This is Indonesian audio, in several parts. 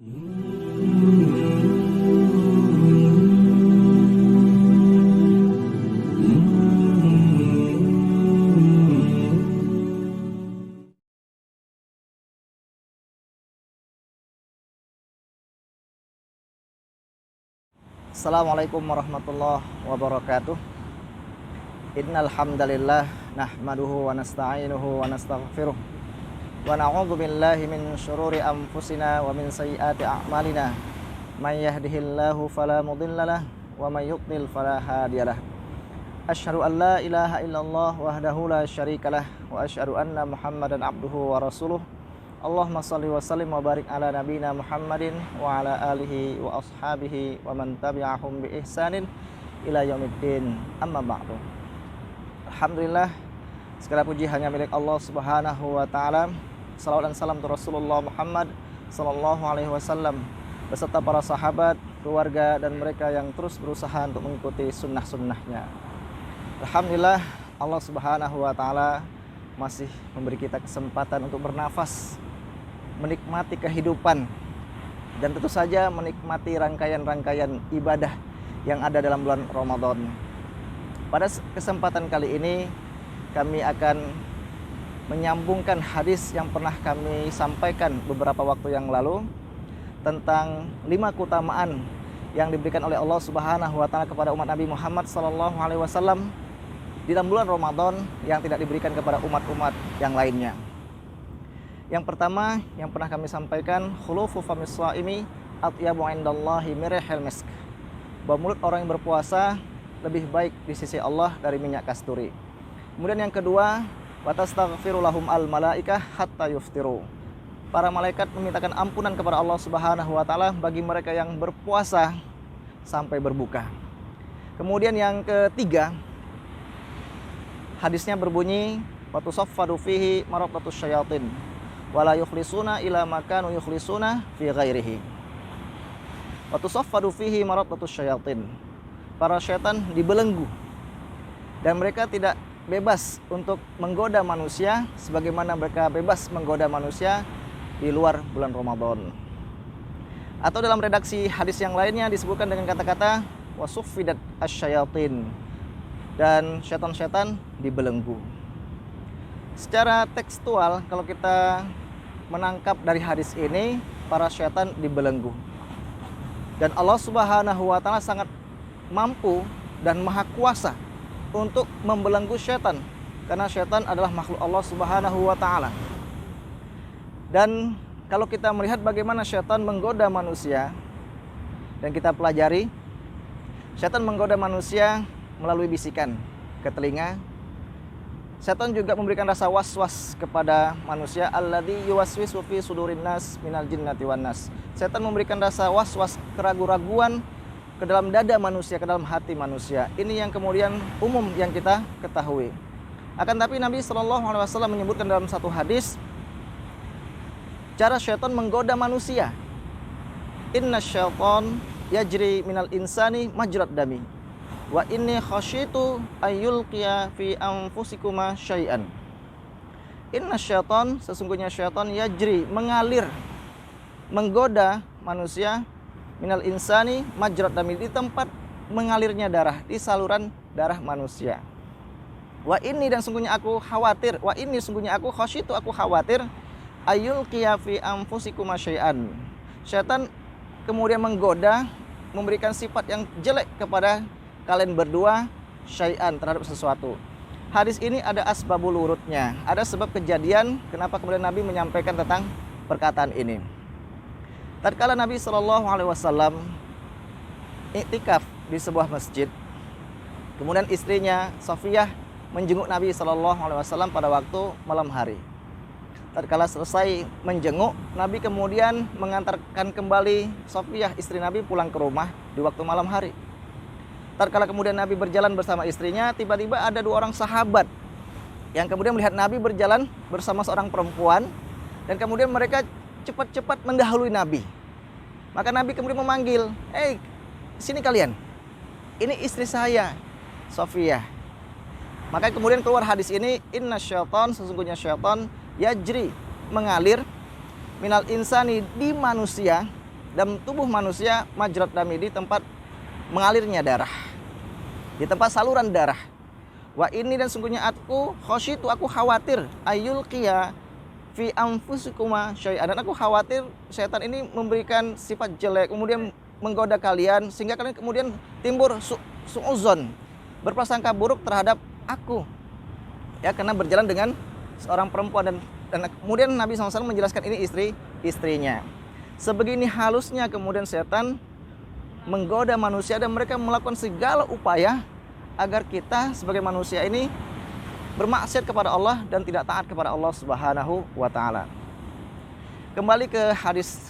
Assalamualaikum warahmatullahi wabarakatuh. Innal hamdalillah nahmaduhu wa nasta'inuhu wa nastaghfiruh wa na'udzu billahi min syururi anfusina wa min sayyiati a'malina. May yahdihillahu fala mudhillalah wa may yudlil fala hadiyalah. Asyhadu an la ilaha illallah wahdahu la syarikalah wa asyhadu anna Muhammadan abduhu wa rasuluh. Allahumma shalli wa sallim wa barik ala nabina Muhammadin wa ala alihi wa ashabihi wa man tabi'ahum bi ihsanin ila yaumiddin. Amma ba'du. Alhamdulillah, segala puji hanya milik Allah Subhanahu wa taala. Salawat dan salam untuk Rasulullah Muhammad sallallahu alaihi wasallam beserta para sahabat, keluarga dan mereka yang terus berusaha untuk mengikuti sunnah-sunnahnya. Alhamdulillah, Allah Subhanahu wa taala masih memberi kita kesempatan untuk bernafas, menikmati kehidupan, dan tentu saja menikmati rangkaian-rangkaian ibadah yang ada dalam bulan Ramadan. Pada kesempatan kali ini kami akan menyambungkan hadis yang pernah kami sampaikan beberapa waktu yang lalu tentang 5 keutamaan yang diberikan oleh Allah Subhanahu wa taala kepada umat Nabi Muhammad sallallahu alaihi wasallam di dalam bulan Ramadan yang tidak diberikan kepada umat-umat yang lainnya. Yang pertama yang pernah kami sampaikan, khulufu famis shaimi atyabu indallahi mirihil misk. Bahwa mulut orang yang berpuasa lebih baik di sisi Allah dari minyak kasturi. Kemudian yang kedua, wa tastaghfiru lahum al malaikah hatta yuftiru. Para malaikat memintakan ampunan kepada Allah Subhanahu wa taala bagi mereka yang berpuasa sampai berbuka. Kemudian yang ketiga, hadisnya berbunyi, wa tusaffadu fihi maraqatus syayatin wala yukhlisuna ila makanu yukhlisuna fi ghairihi. Wa tusaffadu fihi maraqatus syayatin. Para syaitan dibelenggu dan mereka tidak bebas untuk menggoda manusia sebagaimana mereka bebas menggoda manusia di luar bulan Ramadan. Atau dalam redaksi hadis yang lainnya disebutkan dengan kata-kata wasuffidat asyayatin, dan syaitan-syaitan dibelenggu. Secara tekstual kalau kita menangkap dari hadis ini, para syaitan dibelenggu. Dan Allah Subhanahu wa taala sangat mampu dan maha kuasa untuk membelenggu syaitan, karena syaitan adalah makhluk Allah Subhanahu wa taala. Dan kalau kita melihat bagaimana syaitan menggoda manusia, dan kita pelajari, syaitan menggoda manusia melalui bisikan ke telinga. Syaitan juga memberikan rasa was-was kepada manusia, alladzi yuwaswisu fi sudurin nas minal jinnati wan nas. Syaitan memberikan rasa was-was, keraguan-raguan ke dalam dada manusia, ke dalam hati manusia. Ini yang kemudian umum yang kita ketahui. Akan tapi Nabi sallallahu alaihi wasallam menyebutkan dalam satu hadis cara syaitan menggoda manusia. Inna syaitan yajri minal insani majrad dami wa inni khasyitu ayyulqiya fi anfusikuma syai'an. Inna syaitan, sesungguhnya syaitan yajri, mengalir, menggoda manusia, minal insani majrad dami, di tempat mengalirnya darah, di saluran darah manusia. Wa inni, dan sungguhnya aku khawatir, wa inni sungguhnya aku khasyitu, aku khawatir, ayyulqiya fi anfusikuma syai'an. Syaitan kemudian menggoda, memberikan sifat yang jelek kepada kalian berdua, syai'an, terhadap sesuatu. Hadis ini ada asbabul wurudnya, ada sebab kejadian kenapa kemudian Nabi menyampaikan tentang perkataan ini. Tatkala Nabi sallallahu alaihi wasallam iktikaf di sebuah masjid, kemudian istrinya Safiyah menjenguk Nabi sallallahu alaihi wasallam pada waktu malam hari. Tatkala selesai menjenguk, Nabi kemudian mengantarkan kembali Safiyah istri Nabi pulang ke rumah di waktu malam hari. Tatkala kemudian Nabi berjalan bersama istrinya, tiba-tiba ada 2 orang sahabat yang kemudian melihat Nabi berjalan bersama seorang perempuan, dan kemudian mereka cepat-cepat mendahului Nabi. Maka Nabi kemudian memanggil, sini kalian, ini istri saya, Safiyah. Maka kemudian keluar hadis ini, inna syaitan, sesungguhnya syaitan, yajri, mengalir, minal insani, di manusia, dalam tubuh manusia majrat dami, di tempat mengalirnya darah, di tempat saluran darah. Wa ini, dan sungguhnya aku khosyitu, aku khawatir, ayul qiyya fi anfusikuma syai'an, dan aku khawatir setan ini memberikan sifat jelek, kemudian menggoda kalian sehingga kalian kemudian timbul su'uzon, berprasangka buruk terhadap aku, ya, karena berjalan dengan seorang perempuan. Dan kemudian Nabi SAW menjelaskan ini istrinya. Sebegini halusnya kemudian setan menggoda manusia, dan mereka melakukan segala upaya agar kita sebagai manusia ini bermaksiat kepada Allah dan tidak taat kepada Allah Subhanahu wa taala. Kembali ke hadis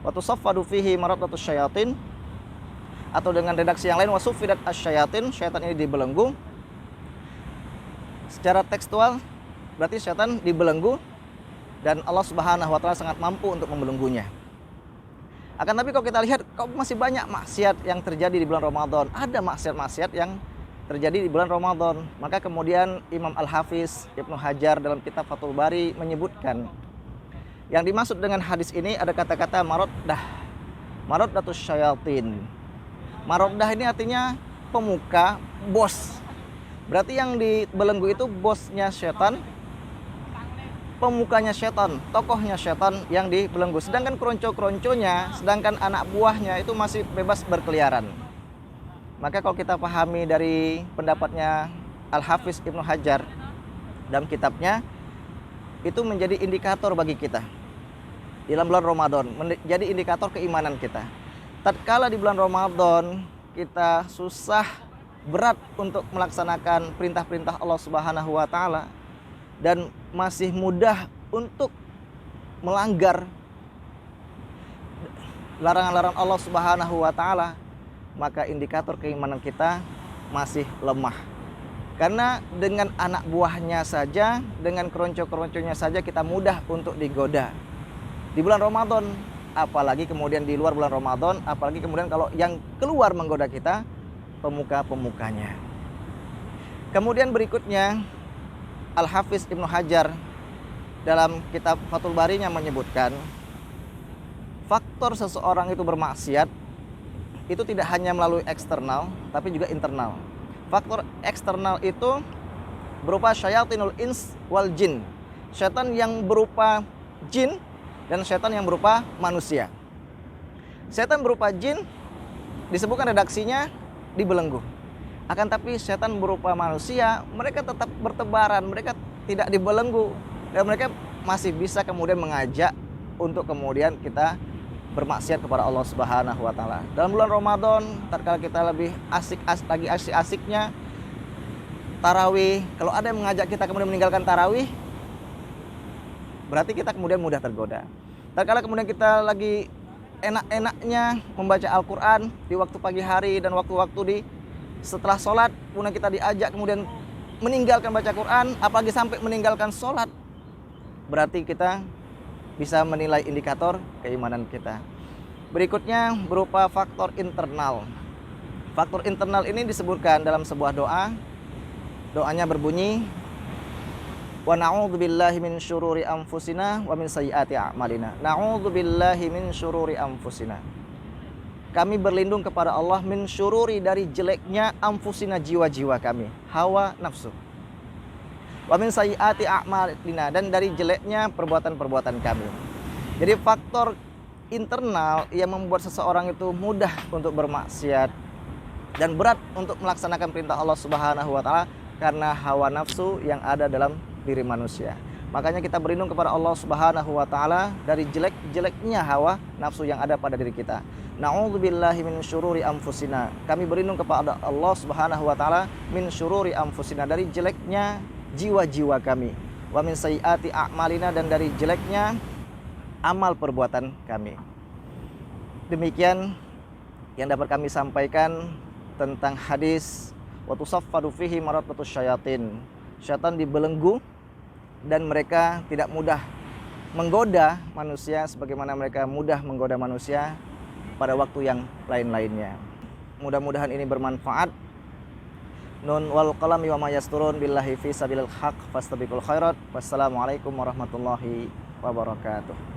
wa tusaffadu fihi maraddatus syayatin, atau dengan redaksi yang lain wasuffidat asyayatin, syaitan ini dibelenggu. Secara tekstual berarti syaitan dibelenggu dan Allah Subhanahu wa taala sangat mampu untuk membelenggunya. Akan tapi kalau kita lihat, kok masih banyak maksiat yang terjadi di bulan Ramadan. Ada maksiat-maksiat yang terjadi di bulan Ramadan. Maka kemudian Imam Al-Hafiz Ibnu Hajar dalam kitab Fathul Bari menyebutkan, yang dimaksud dengan hadis ini ada kata-kata maraddatus syayatin. Maraddah ini artinya pemuka, bos. Berarti yang dibelenggu itu bosnya setan, pemukanya setan, tokohnya setan yang dibelenggu. Sedangkan keronco-keronconya, sedangkan anak buahnya itu masih bebas berkeliaran. Maka kalau kita pahami dari pendapatnya Al-Hafiz Ibnu Hajar dalam kitabnya, itu menjadi indikator bagi kita dalam bulan Ramadan, menjadi indikator keimanan kita. Tatkala di bulan Ramadan kita susah, berat untuk melaksanakan perintah-perintah Allah Subhanahu wa taala dan masih mudah untuk melanggar larangan-larangan Allah Subhanahu wa taala, maka indikator keimanan kita masih lemah. Karena dengan anak buahnya saja, dengan keronco-keronconya saja kita mudah untuk digoda di bulan Ramadan, apalagi kemudian di luar bulan Ramadan, apalagi kemudian kalau yang keluar menggoda kita, pemuka-pemukanya. Kemudian berikutnya Al-Hafiz Ibnu Hajar dalam kitab Fathul Barinya menyebutkan, faktor seseorang itu bermaksiat itu tidak hanya melalui eksternal tapi juga internal. Faktor eksternal itu berupa syayatinul ins wal jin, setan yang berupa jin dan setan yang berupa manusia. Setan berupa jin disebutkan redaksinya dibelenggu. Akan tapi setan berupa manusia, mereka tetap bertebaran, mereka tidak dibelenggu, dan mereka masih bisa kemudian mengajak untuk kemudian kita bermaksiat kepada Allah Subhanahu wa taala. Dalam bulan Ramadan, tatkala kita lagi asik-asiknya tarawih, kalau ada yang mengajak kita kemudian meninggalkan tarawih, berarti kita kemudian mudah tergoda. Tatkala kemudian kita lagi enak-enaknya membaca Al-Quran di waktu pagi hari dan waktu-waktu di setelah sholat, kemudian kita diajak kemudian meninggalkan baca Quran, apalagi sampai meninggalkan sholat, berarti kita bisa menilai indikator keimanan kita. Berikutnya berupa faktor internal. Faktor internal ini disebutkan dalam sebuah doa. Doanya berbunyi, wa na'udzubillahi min syururi anfusina wa min sayyiati a'malina. Na'udzubillahi min syururi anfusina. Kami berlindung kepada Allah min syururi, dari jeleknya, anfusina, jiwa-jiwa kami, hawa nafsu. Wa min sayyiati a'malina, dan dari jeleknya perbuatan-perbuatan kami. Jadi faktor internal yang membuat seseorang itu mudah untuk bermaksiat dan berat untuk melaksanakan perintah Allah Subhanahu wa taala karena hawa nafsu yang ada dalam diri manusia. Makanya kita berlindung kepada Allah Subhanahu wa taala dari jelek-jeleknya hawa nafsu yang ada pada diri kita. Na'udzubillahi min syururi anfusina. Kami berlindung kepada Allah Subhanahu wa taala min syururi anfusina, dari jeleknya jiwa-jiwa kami. Wa min sayyiati a'malina, dan dari jeleknya amal perbuatan kami. Demikian yang dapat kami sampaikan tentang hadis wa tusaffadu fihi maraddatus syayatin. Syaitan dibelenggu dan mereka tidak mudah menggoda manusia sebagaimana mereka mudah menggoda manusia pada waktu yang lain-lainnya. Mudah-mudahan ini bermanfaat. Nun wal qalami wa ma yasturun billahi fi sabilil haq fastabiqul khairat. Wassalamualaikum warahmatullahi wabarakatuh.